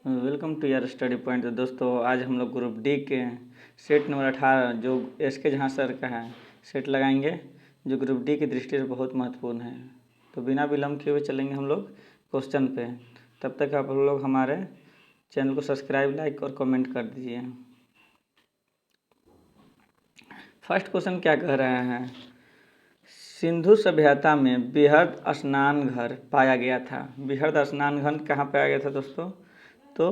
Welcome to your study point. तो दोस्तों आज हम लोग ग्रुप डी के सेट नंबर 18 जो एस.के. झां सर का है सेट लगाएंगे, जो ग्रुप डी की दृष्टि से बहुत महत्वपूर्ण है। तो बिना विलम्ब किए हुए चलेंगे हम लोग क्वेश्चन पे। तब तक आप लोग हमारे चैनल को सब्सक्राइब, लाइक और कमेंट कर दीजिए। फर्स्ट क्वेश्चन क्या कह रहे हैं? सिंधु सभ्यता में बृहद स्नान घर पाया गया था। बृहद स्नान घर कहाँ पाया गया था दोस्तों? तो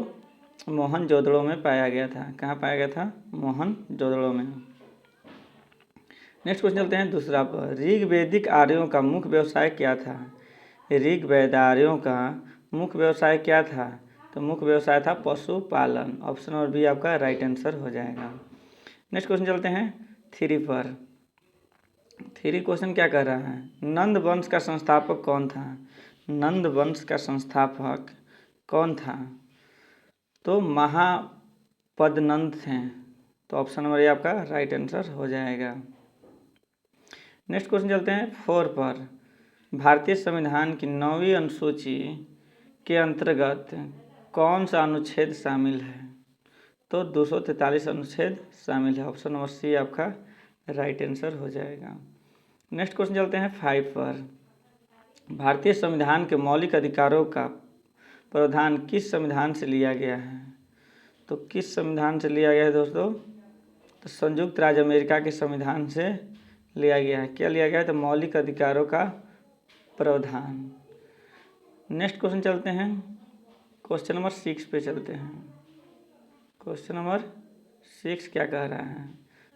मोहनजोदड़ो में पाया गया था। कहाँ पाया गया था? मोहनजोदड़ो में। नेक्स्ट क्वेश्चन चलते हैं दूसरा पर। ऋग्वैदिक आर्यों का मुख्य व्यवसाय क्या था? ऋग्वैद आर्यों का मुख्य व्यवसाय क्या था? तो मुख्य व्यवसाय था पशुपालन। ऑप्शन नंबर बी आपका राइट आंसर हो जाएगा। नेक्स्ट क्वेश्चन चलते हैं थ्री पर। थ्री क्वेश्चन क्या कह रहा है? नंद वंश का संस्थापक कौन था? नंद वंश का संस्थापक कौन था? तो महापदनंद थे। तो ऑप्शन नंबर ए आपका राइट आंसर हो जाएगा। नेक्स्ट क्वेश्चन चलते हैं फोर पर। भारतीय संविधान की 9वीं अनुसूची के अंतर्गत कौन सा अनुच्छेद शामिल है? तो 243 अनुच्छेद शामिल है। ऑप्शन नंबर सी आपका राइट आंसर हो जाएगा। नेक्स्ट क्वेश्चन चलते हैं फाइव पर। भारतीय संविधान के मौलिक अधिकारों का प्रावधान किस संविधान से लिया गया है? तो किस संविधान से लिया गया है दोस्तों? तो संयुक्त राज्य अमेरिका के संविधान से लिया गया है। क्या लिया गया है? तो मौलिक अधिकारों का प्रावधान। नेक्स्ट क्वेश्चन चलते हैं क्वेश्चन नंबर 6 पे चलते हैं। क्वेश्चन नंबर 6 क्या कह रहा है?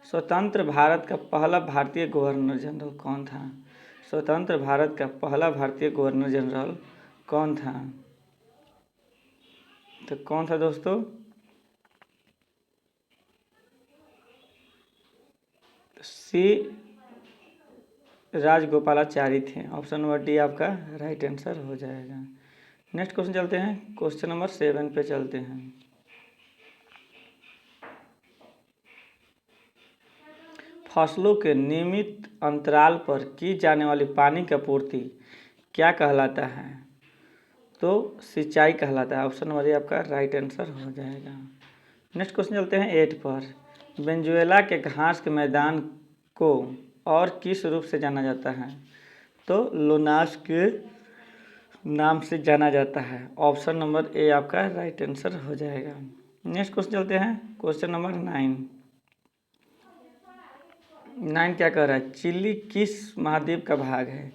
स्वतंत्र भारत का पहला भारतीय गवर्नर जनरल कौन था? स्वतंत्र भारत का पहला भारतीय गवर्नर जनरल कौन था? तो कौन था दोस्तों? सी राजगोपालाचारी थे। ऑप्शन नंबर डी आपका राइट आंसर हो जाएगा। नेक्स्ट क्वेश्चन चलते हैं क्वेश्चन नंबर 7 पे चलते हैं। फसलों के नियमित अंतराल पर की जाने वाली पानी की आपूर्ति क्या कहलाता है? तो सिंचाई कहलाता है। ऑप्शन नंबर ए आपका राइट आंसर हो जाएगा। नेक्स्ट क्वेश्चन चलते हैं 8 पर। वेनेजुएला के घास के मैदान को और किस रूप से जाना जाता है? तो लोनास के नाम से जाना जाता है। ऑप्शन नंबर ए आपका राइट आंसर हो जाएगा। नेक्स्ट क्वेश्चन चलते हैं क्वेश्चन नंबर 9। 9 क्या कह रहा है? चिली किस महाद्वीप का भाग है?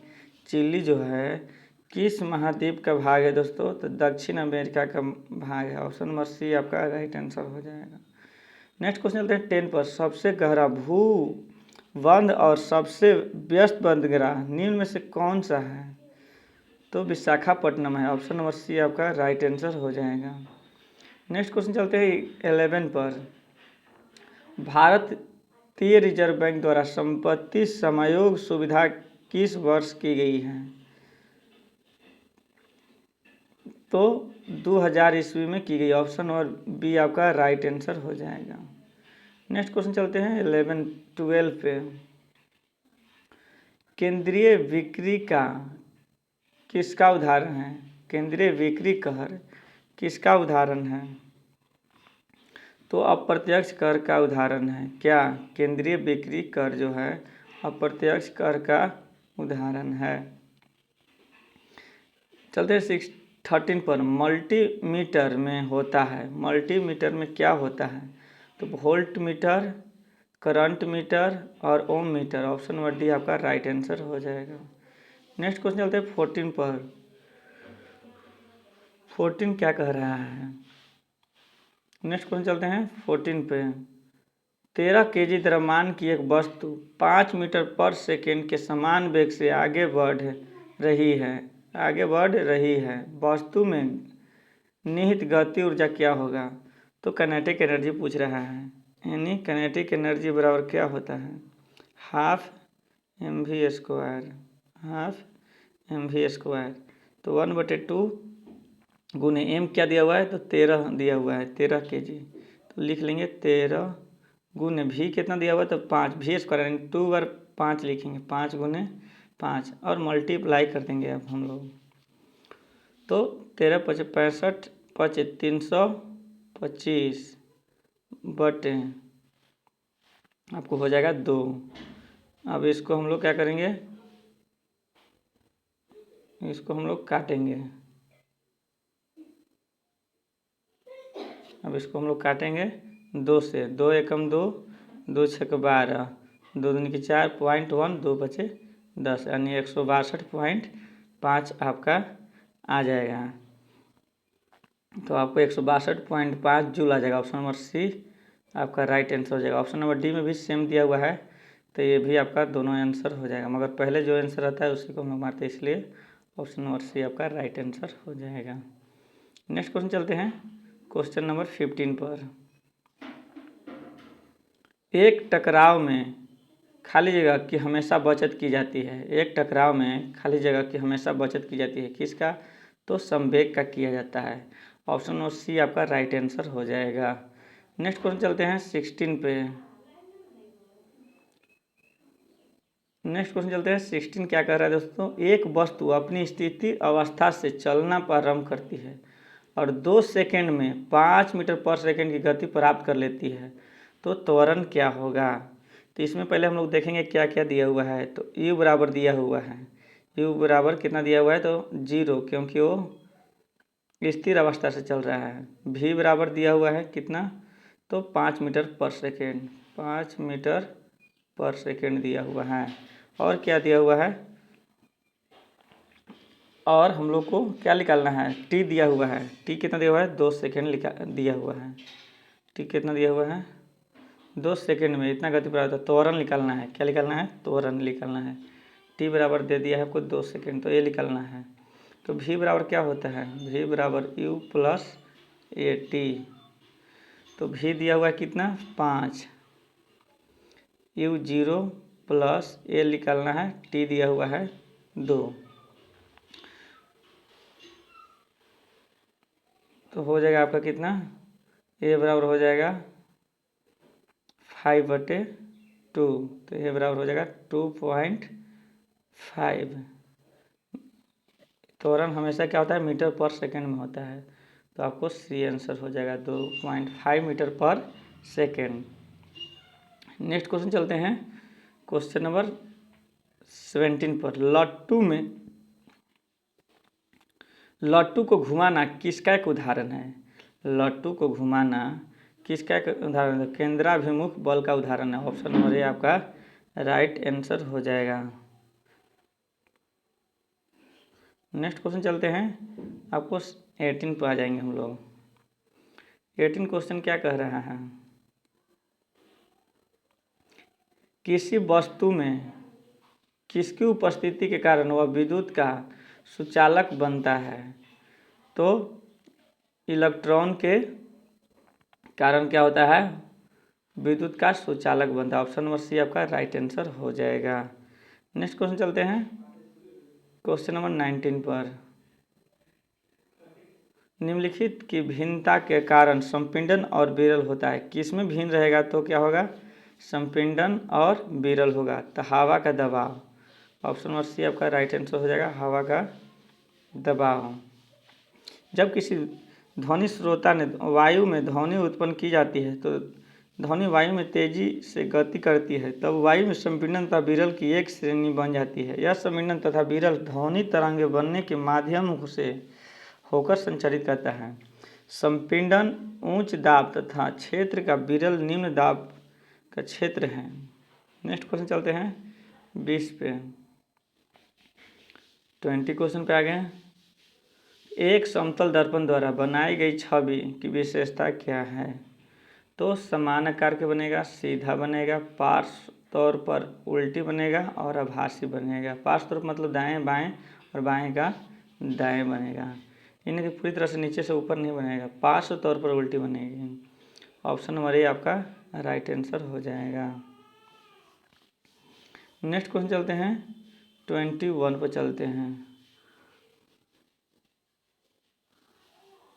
चिली जो है किस महाद्वीप का भाग है दोस्तों? तो दक्षिण अमेरिका का भाग है। ऑप्शन नंबर सी आपका राइट आंसर हो जाएगा। नेक्स्ट क्वेश्चन चलते हैं 10 पर। सबसे गहरा भूबंध और सबसे व्यस्त बंदरगाह निम्न में से कौन सा है? तो विशाखापट्टनम है। ऑप्शन नंबर सी आपका राइट आंसर हो जाएगा। नेक्स्ट क्वेश्चन चलते हैं 11 पर। भारतीय रिजर्व बैंक द्वारा संपत्ति समायोग सुविधा किस वर्ष की गई है? तो 2000 ईस्वी में की गई। ऑप्शन नंबर बी आपका राइट आंसर हो जाएगा। नेक्स्ट क्वेश्चन चलते हैं 12 पे। केंद्रीय बिक्री का किसका उदाहरण है? केंद्रीय बिक्री कर किसका उदाहरण है? तो अप्रत्यक्ष कर का उदाहरण है। क्या? केंद्रीय बिक्री कर जो है अप्रत्यक्ष कर का उदाहरण है। चलते हैं 13 पर। मल्टीमीटर में होता है। मल्टीमीटर में क्या होता है? तो वोल्ट मीटर, करंट मीटर और ओम मीटर। ऑप्शन नंबर डी आपका राइट आंसर हो जाएगा। नेक्स्ट क्वेश्चन चलते हैं 14 पर। 14 क्या कह रहा है? नेक्स्ट क्वेश्चन चलते हैं 14 पे। 13 kg द्रव्यमान की एक वस्तु 5 मीटर पर सेकेंड के समान वेग से आगे बढ़ रही है। वस्तु में निहित गति ऊर्जा क्या होगा? तो काइनेटिक एनर्जी पूछ रहा है। यानी काइनेटिक एनर्जी बराबर क्या होता है? Half mv²। तो 1/2 गुने एम क्या दिया हुआ है? तो 13 दिया हुआ है, 13 kg। तो लिख लेंगे 13 गुने भी कितना दिया हुआ है? तो 5 v² यानी 2 बार 5 लिखेंगे। 5 गुने 5 और मल्टीप्लाई कर देंगे अब हम लोग। तो 13×5 = 65 325 बटे आपको हो जाएगा 2। अब इसको हम लोग क्या करेंगे, इसको हम लोग काटेंगे। अब इसको हम लोग काटेंगे 2 से, 2 एकम 2, 2 छक 12, 2 दूनी की 4, 0.1, 2 बचे 10, यानी 162.5 आपका आ जाएगा। तो आपको 162.5 जूल आ जाएगा। ऑप्शन नंबर सी आपका राइट आंसर हो जाएगा। ऑप्शन नंबर डी में भी सेम दिया हुआ है, तो ये भी आपका दोनों आंसर हो जाएगा, मगर पहले जो आंसर आता है उसी को हम लोग मारते हैं, इसलिए ऑप्शन नंबर सी आपका राइट आंसर हो जाएगा। नेक्स्ट क्वेश्चन चलते हैं क्वेश्चन नंबर 15 पर। एक टकराव में खाली जगह की हमेशा बचत की जाती है। एक टकराव में खाली जगह की हमेशा बचत की जाती है, किसका? तो संवेग का किया जाता है। ऑप्शन नंबर सी आपका राइट आंसर हो जाएगा। नेक्स्ट क्वेश्चन चलते हैं 16 पे। नेक्स्ट क्वेश्चन चलते हैं 16। क्या कह रहा है दोस्तों? एक वस्तु अपनी स्थिति अवस्था से चलना प्रारंभ करती है और 2 सेकेंड में 5 मीटर पर सेकेंड की गति प्राप्त कर लेती है, तो त्वरण क्या होगा? तो इसमें पहले हम लोग देखेंगे क्या क्या दिया हुआ है। तो u बराबर दिया हुआ है, u बराबर कितना दिया हुआ है? तो 0, क्योंकि वो स्थिर अवस्था से चल रहा है। v बराबर दिया हुआ है कितना? तो 5 मीटर पर सेकेंड, 5 मीटर पर सेकेंड दिया हुआ है। और क्या दिया हुआ है? और हम लोग को क्या निकालना है? t दिया हुआ है। t कितना दिया हुआ है? 2 सेकेंड दिया हुआ है। t कितना दिया हुआ है? 2 सेकेंड में इतना गति प्राप्त होता है। त्वरण निकालना है। क्या निकालना है? त्वरण निकालना है। t बराबर दे दिया है आपको 2 सेकेंड, तो ये निकालना है। तो v बराबर क्या होता है? v बराबर u प्लस ए टी। तो v दिया हुआ है कितना? 5, u 0 प्लस ए निकालना है, t दिया हुआ है 2। तो हो जाएगा आपका कितना? a बराबर हो जाएगा 5/2। तो ये बराबर हो जाएगा 2.5। त्वरण हमेशा क्या होता है? मीटर पर सेकेंड में होता है, तो आपको सी आंसर हो जाएगा 2.5 मीटर पर सेकेंड। नेक्स्ट क्वेश्चन चलते हैं क्वेश्चन नंबर 17 पर। लट्टू को घुमाना किसका एक उदाहरण है? लट्टू को घुमाना किसका एक उदाहरण है? केंद्राभिमुख बल का उदाहरण है। ऑप्शन नंबर ए आपका राइट आंसर हो जाएगा। नेक्स्ट क्वेश्चन चलते हैं आपको 18 पर आ जाएंगे हम लोग। 18 क्वेश्चन क्या कह रहा है? किसी वस्तु में किसकी उपस्थिति के कारण वह विद्युत का सुचालक बनता है? तो इलेक्ट्रॉन के कारण क्या होता है? विद्युत का सुचालक बनता है। ऑप्शन नंबर सी आपका राइट आंसर हो जाएगा। नेक्स्ट क्वेश्चन चलते हैं क्वेश्चन नंबर 19 पर। निम्नलिखित की भिन्नता के कारण संपीड़न और विरल होता है। किसमें भिन्न रहेगा? तो क्या होगा? संपीड़न और विरल होगा। तो हवा का दबाव। ऑप्शन नंबर सी आपका राइट आंसर हो जाएगा, हवा का दबाव। जब किसी ध्वनि स्रोता ने वायु में ध्वनि उत्पन्न की जाती है, तो ध्वनि वायु में तेजी से गति करती है, तब वायु में संपीड़न तथा विरल की एक श्रेणी बन जाती है। यह संपीड़न तथा विरल ध्वनि तरंगे बनने के माध्यम से होकर संचारित करता है। संपीड़न उच्च दाब तथा क्षेत्र का, विरल निम्न दाब का क्षेत्र है। नेक्स्ट क्वेश्चन चलते हैं 20 पे। 20 क्वेश्चन पे आ गए। एक समतल दर्पण द्वारा बनाई गई छवि की विशेषता क्या है? तो समान आकार के बनेगा, सीधा बनेगा, पार्श्व तौर पर उल्टी बनेगा और आभासी बनेगा। पार्श्व तौर मतलब दाएं बाएं और बाएं का दाएं बनेगा, इनके पूरी तरह से नीचे से ऊपर नहीं बनेगा, पार्श्व तौर पर उल्टी बनेगी। ऑप्शन नंबर ए आपका राइट आंसर हो जाएगा। नेक्स्ट क्वेश्चन चलते हैं 21 पर चलते हैं।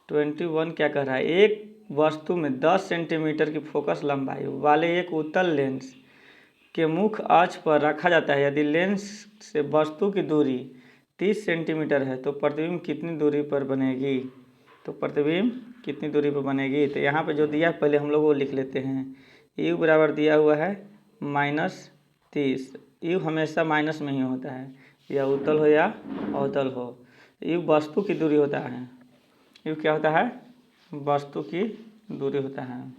21 क्या कह रहा है? एक वस्तु में 10 सेंटीमीटर की फोकस लंबाई वाले एक उत्तल लेंस के मुख्य अक्ष पर रखा जाता है। यदि लेंस से वस्तु की दूरी 30 सेंटीमीटर है, तो प्रतिबिंब कितनी दूरी पर बनेगी? तो प्रतिबिंब कितनी दूरी पर बनेगी। तो यहाँ पे जो दिया पहले हम लोग वो लिख लेते हैं। यू बराबर दिया हुआ है -30। यू हमेशा माइनस में ही होता है, या उत्तल हो या अवतल हो। यू वस्तु की दूरी होता है। यू क्या होता है, वस्तु की दूरी होता है।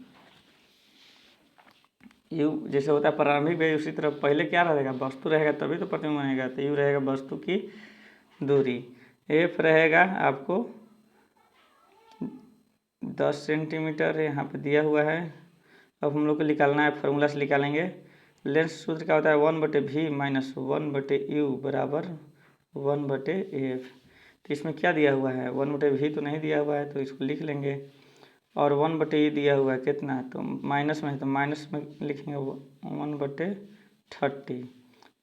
यू जैसे होता है प्रारंभिक वेग, उसी तरह पहले क्या रहेगा, वस्तु रहेगा तभी तो प्रतिबिंब बनेगा। तो यू रहेगा वस्तु की दूरी। एफ रहेगा आपको 10 सेंटीमीटर यहाँ पे दिया हुआ है। अब हम लोग को निकालना है, फार्मूला से निकालेंगे। लेंस सूत्र क्या होता है, 1/v माइनस 1/u बराबर 1/f। तो इसमें क्या दिया हुआ है, 1/v तो नहीं दिया हुआ है, तो इसको लिख लेंगे। और 1/e दिया हुआ है कितना, तो माइनस में है, तो माइनस में लिखेंगे 1/30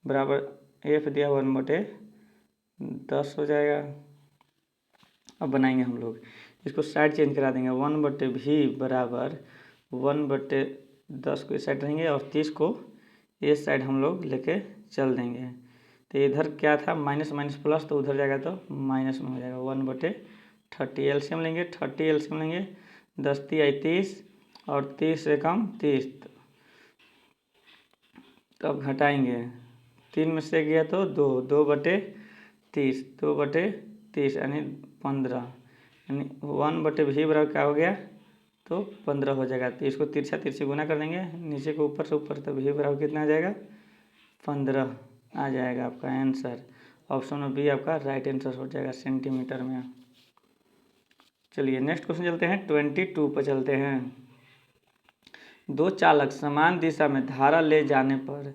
बराबर एफ दिया 1/10 हो जाएगा। अब बनाएंगे हम लोग, इसको साइड चेंज करा देंगे। 1/v बराबर 1/10 को इस साइड रहेंगे और 30 को इस साइड हम लोग लेके चल देंगे। तो इधर क्या था, माइनस माइनस प्लस, तो उधर जाएगा तो माइनस में हो जाएगा। 1/30 एलसीएम लेंगे, 30 एलसीएम लेंगे, 10 × 30 और 30 से कम 30। तो अब घटाएंगे, 3 में से गया तो 2/30, 2/30 यानी 15, यानी 1/v बराबर क्या हो गया, तो 15 हो जाएगा। तो इसको तिरछा तिरछी गुना कर देंगे, नीचे को ऊपर से ऊपर, तो v बराबर कितना आ जाएगा, 15 आ जाएगा आपका आंसर। ऑप्शन में बी आपका राइट आंसर हो जाएगा सेंटीमीटर में। चलिए नेक्स्ट क्वेश्चन चलते हैं, 22 पर चलते हैं। दो चालक समान दिशा में धारा ले जाने पर,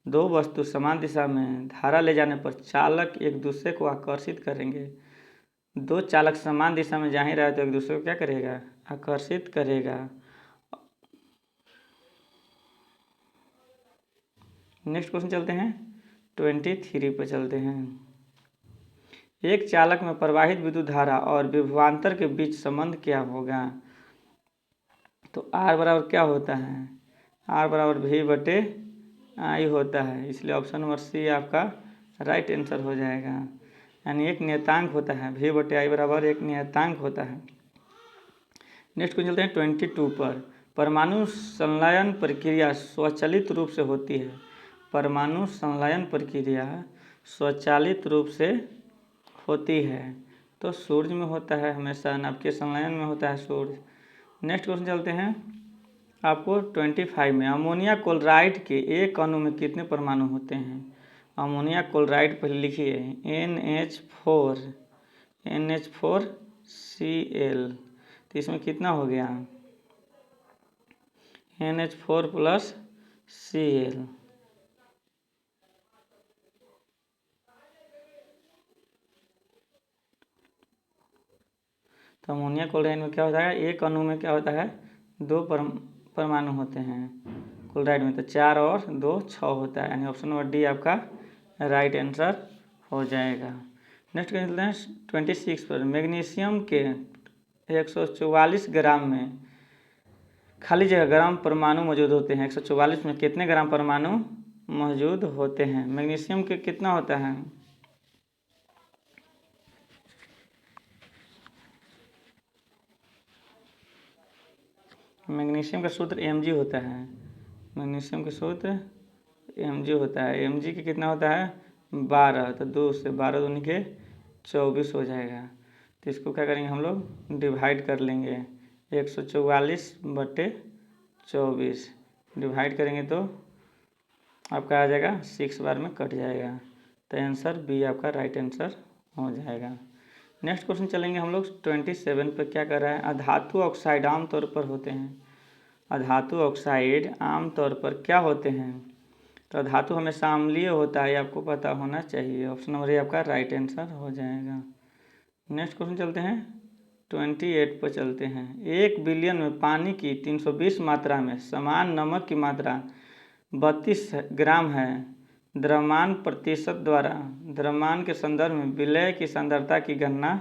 दो वस्तु समान दिशा में धारा ले जाने पर चालक एक दूसरे को आकर्षित करेंगे। दो चालक समान दिशा में जा ही रहा है तो एक दूसरे को क्या करेगा, आकर्षित करेगा। नेक्स्ट क्वेश्चन चलते हैं, 23 पर चलते हैं। एक चालक में प्रवाहित विद्युत धारा और विभवांतर के बीच संबंध क्या होगा। तो R बराबर क्या होता है, R बराबर V/I होता है, इसलिए ऑप्शन नंबर सी आपका राइट आंसर हो जाएगा। यानी एक नियतांक होता है, V/I बराबर एक नियतांक होता है। नेक्स्ट क्वेश्चन चलते हैं 22 पर। परमाणु संलयन प्रक्रिया स्वचालित रूप से होती है। परमाणु संलयन प्रक्रिया स्वचालित रूप से होती है, तो सूर्य में होता है हमेशा, नाभिकीय संलयन में होता है सूर्य। नेक्स्ट क्वेश्चन चलते हैं आपको 25 में। अमोनिया क्लोराइड के एक अणु में कितने परमाणु होते हैं। अमोनिया क्लोराइड पहले लिखिए, NH4Cl। तो इसमें कितना हो गया, NH4 + Cl। तो अमोनिया क्लोराइड में क्या होता है, एक अणु में क्या होता है, 2 परमाणु होते हैं। क्लोराइड में तो 4 और 2 6 होता है, यानी ऑप्शन नंबर डी आपका राइट आंसर हो जाएगा। नेक्स्ट क्वेश्चन हैं 26 पर। मैग्नीशियम के 144 ग्राम में खाली जगह ग्राम परमाणु मौजूद होते हैं। 144 में कितने ग्राम परमाणु मौजूद होते हैं। मैग्नीशियम के कितना होता है, मैग्नीशियम का सूत्र Mg होता है। मैग्नीशियम का सूत्र Mg होता है। Mg के कितना होता है 12, तो 2 से 12 दूनी के 24 हो जाएगा। तो इसको क्या करेंगे हम लोग, डिवाइड कर लेंगे। 144/24 डिवाइड करेंगे तो आपका आ जाएगा 6 बार में कट जाएगा। तो आंसर बी आपका राइट आंसर हो जाएगा। नेक्स्ट क्वेश्चन चलेंगे हम लोग 27 पर। क्या कर रहा है, अधातु ऑक्साइड आमतौर पर होते हैं। अधातु ऑक्साइड आमतौर पर क्या होते हैं। तो धातु हमेशा अम्लीय होता है, आपको पता होना चाहिए। ऑप्शन नंबर ए आपका राइट आंसर हो जाएगा। नेक्स्ट क्वेश्चन चलते हैं 28 पर चलते हैं। 1 बिलियन में पानी की 320 मात्रा में समान नमक की मात्रा 32 ग्राम है। द्रव्यमान प्रतिशत द्वारा द्रव्यमान के संदर्भ में विलय की सांद्रता की गणना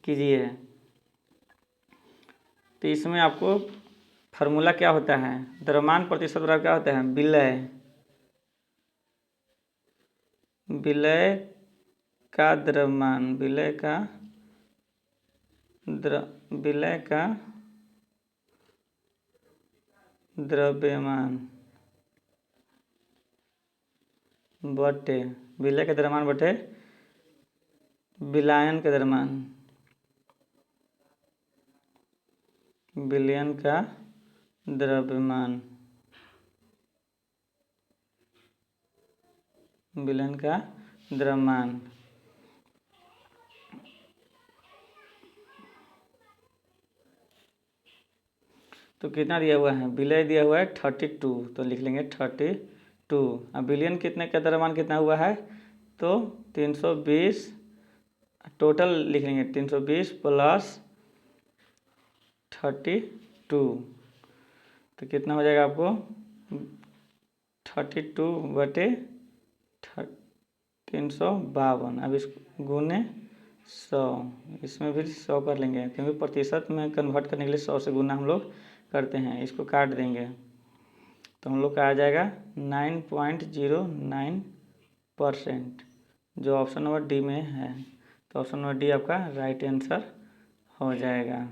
कीजिए। तो इसमें आपको फार्मूला क्या होता है, द्रव्यमान प्रतिशत बराबर क्या होता है, विलय, विलय का द्रव्यमान, विलय का विलय का द्रव्यमान बटे विलय का द्रव्यमान बटे विलायन का द्रव्यमान, विलयन का द्रव्यमान, विलयन का द्रव्यमान। तो कितना दिया हुआ है, विलय दिया हुआ है 32, तो लिख लेंगे 32। अब विलयन कितने का द्रव्यमान कितना हुआ है, तो 320, टोटल लिख लेंगे 320 प्लस 32, तो कितना हो जाएगा आपको 32 बटे 352। अब इसको गुने 100, इसमें भी 100 कर लेंगे क्योंकि प्रतिशत में कन्वर्ट करने के लिए 100 से गुना हम लोग करते हैं। इसको काट देंगे तो हम लोग का आ जाएगा 9.09%, जो ऑप्शन नंबर डी में है। तो ऑप्शन नंबर डी आपका राइट आंसर हो जाएगा।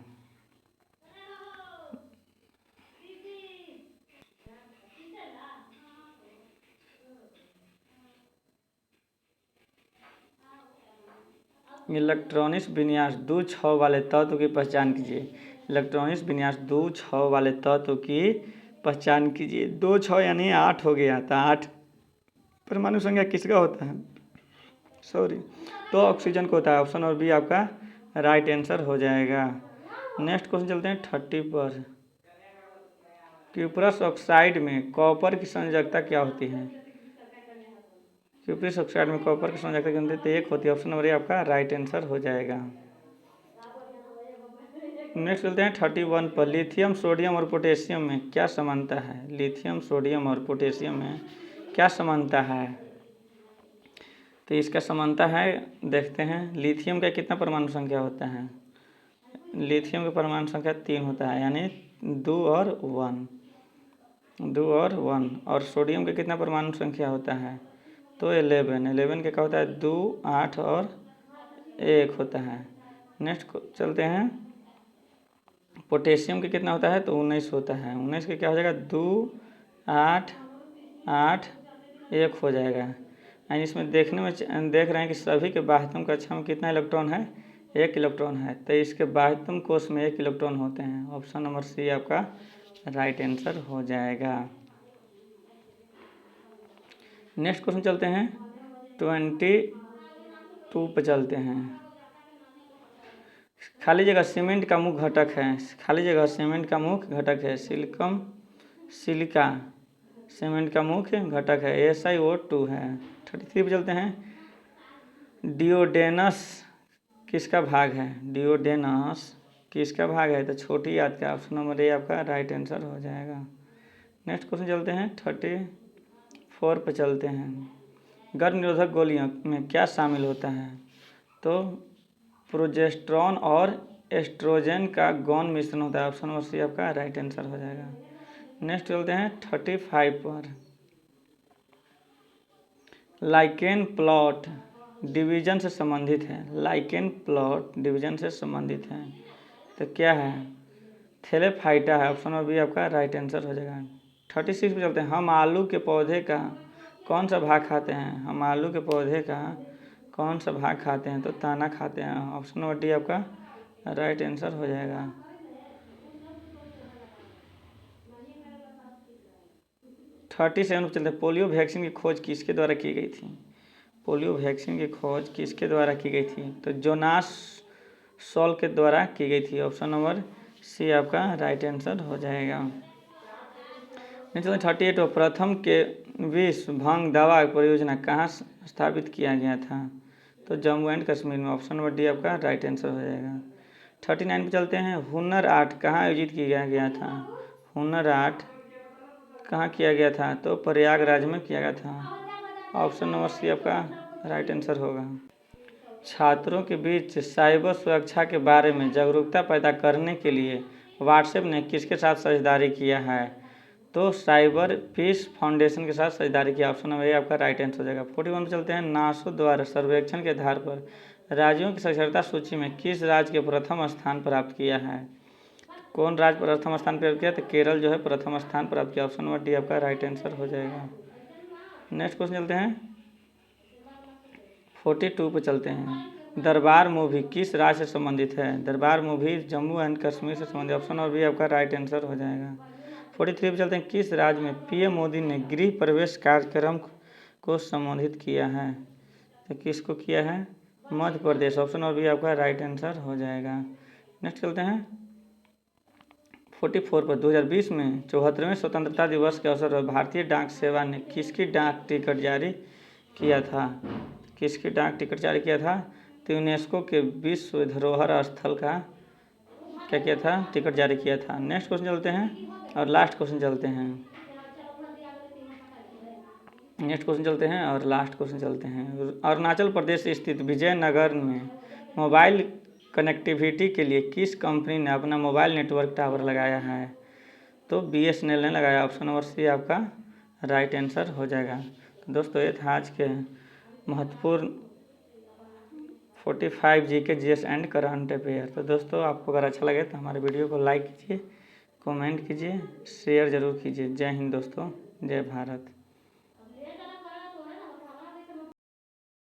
इलेक्ट्रॉनिक्स विन्यास 2-6 वाले तत्व की पहचान कीजिए। इलेक्ट्रॉनिक्स विन्यास 2-6 वाले तत्व की पहचान कीजिए। 2-6 यानी 8 हो गया, तो 8 परमाणु संख्या किसका होता है, सॉरी, तो ऑक्सीजन को होता है। ऑप्शन और बी आपका राइट आंसर हो जाएगा। नेक्स्ट क्वेश्चन चलते हैं 30 पर। क्यूप्रस ऑक्साइड में कॉपर की संयोजकता क्या होती है। क्यूप्रस ऑक्साइड में कॉपर की संयोजकता क्या होती है, तो 1 होती है। ऑप्शन नंबर ए आपका राइट आंसर हो जाएगा। नेक्स्ट चलते हैं 31 पर। लिथियम सोडियम और पोटेशियम में क्या समानता है। लिथियम सोडियम और पोटेशियम में क्या समानता है, तो इसका समानता है, देखते हैं। लिथियम का कितना परमाणु संख्या होता है, लिथियम का परमाणु संख्या 3 होता है, यानी 2 और 1, 2 और 1। और सोडियम का कितना परमाणु संख्या होता है, तो 11 का क्या होता है, 2, 8 और 1 होता है। नेक्स्ट चलते हैं, पोटेशियम का कितना होता है, तो 19 होता है। 19 का क्या हो जाएगा, 2, 8, 8, 1 हो जाएगा। यानी इसमें देखने में देख रहे हैं कि सभी के बाह्यतम कक्षा में कितना इलेक्ट्रॉन है, 1 इलेक्ट्रॉन है, तो इसके बाह्यतम कोश में 1 इलेक्ट्रॉन होते हैं। ऑप्शन नंबर सी आपका राइट आंसर हो जाएगा। नेक्स्ट क्वेश्चन चलते हैं 22 पे चलते हैं। खाली जगह सीमेंट का मुख्य घटक है, खाली जगह सीमेंट का मुख्य घटक है, सिलिका सीमेंट का मुख्य घटक है, SiO2 है। 33 पे चलते हैं। डिओडेनस किसका भाग है, डिओडेनस किसका भाग है, तो छोटी आंत का। ऑप्शन नंबर ए आपका राइट आंसर हो जाएगा। नेक्स्ट क्वेश्चन चलते हैं 34 पे चलते हैं। गर्भ निरोधक गोलियों में क्या शामिल होता है, तो प्रोजेस्टेरॉन और एस्ट्रोजन का गौण मिश्रण होता है। ऑप्शन नंबर सी आपका राइट आंसर हो जाएगा। नेक्स्ट चलते हैं 35 पर। लाइकेन प्लॉट डिवीजन से संबंधित है, लाइकेन प्लॉट डिवीजन से संबंधित है, तो क्या है, थैलेफाइटा है। ऑप्शन नंबर बी आपका राइट आंसर हो जाएगा। 36 पे चलते हैं। हम आलू के पौधे का कौन सा भाग खाते हैं, हम आलू के पौधे का कौन सा भाग खाते हैं, तो तना खाते हैं। ऑप्शन नंबर डी आपका राइट आंसर हो जाएगा। 37 पे चलते हैं। पोलियो वैक्सीन की खोज किसके द्वारा की गई थी, पोलियो वैक्सीन की खोज किसके द्वारा की गई थी, तो जोनास सॉल के द्वारा की गई थी। ऑप्शन नंबर सी आपका राइट आंसर हो जाएगा। 38 प्रथम के विश्व भंग दवा परियोजना कहाँ स्थापित किया गया था, तो जम्मू एंड कश्मीर में। ऑप्शन नंबर डी आपका राइट आंसर हो जाएगा। 39 पे चलते हैं। हुनर हाट कहाँ आयोजित किया गया था, हुनर हाट कहाँ किया गया था, तो प्रयागराज में किया गया था। ऑप्शन नंबर सी आपका राइट आंसर होगा। छात्रों के बीच साइबर सुरक्षा के बारे में जागरूकता पैदा करने के लिए व्हाट्सएप ने किसके साथ साझेदारी किया है, तो साइबर पीस फाउंडेशन के साथ साझेदारी किया। ऑप्शन नंबर ए आपका राइट आंसर हो जाएगा। 41 पे चलते हैं। नासो द्वारा सर्वेक्षण के आधार पर राज्यों की साक्षरता सूची में किस राज्य के प्रथम स्थान प्राप्त किया है? कौन राज्य प्रथम स्थान प्राप्त किया? तो केरल जो है प्रथम स्थान प्राप्त किया। ऑप्शन नंबर डी आपका राइट आंसर हो जाएगा। नेक्स्ट क्वेश्चन चलते हैं 42 पे चलते हैं। दरबार मूवी किस राज्य से संबंधित है? दरबार मूवी जम्मू एंड कश्मीर से संबंधित। ऑप्शन नंबर बी आपका राइट आंसर हो जाएगा। 43 पे चलते हैं। किस राज्य में पीएम मोदी ने गृह प्रवेश कार्यक्रम को संबोधित किया है? तो किसको किया है? Madhya Pradesh. Option number B आपका राइट आंसर हो जाएगा। नेक्स्ट चलते हैं 44 पर 2020 में 74वें स्वतंत्रता दिवस के अवसर पर भारतीय डाक सेवा ने किसकी डाक टिकट जारी किया था? किसकी डाक टिकट जारी किया था? तो यूनेस्को के विश्व धरोहर स्थल का क्या किया था? टिकट जारी किया था। नेक्स्ट क्वेश्चन चलते हैं और लास्ट क्वेश्चन चलते हैं। नेक्स्ट क्वेश्चन चलते हैं और लास्ट क्वेश्चन चलते हैं। अरुणाचल प्रदेश स्थित विजयनगर में मोबाइल कनेक्टिविटी के लिए किस कंपनी ने अपना मोबाइल नेटवर्क टावर लगाया है? तो BSNL ने लगाया। ऑप्शन नंबर सी आपका राइट आंसर हो जाएगा। तो दोस्तों ये था आज के महत्वपूर्ण 45 GK GS and current affair. तो दोस्तों आपको अगर अच्छा लगे तो हमारे वीडियो को लाइक कीजिए, कमेंट कीजिए, शेयर ज़रूर कीजिए। जय हिंद दोस्तों, जय भारत।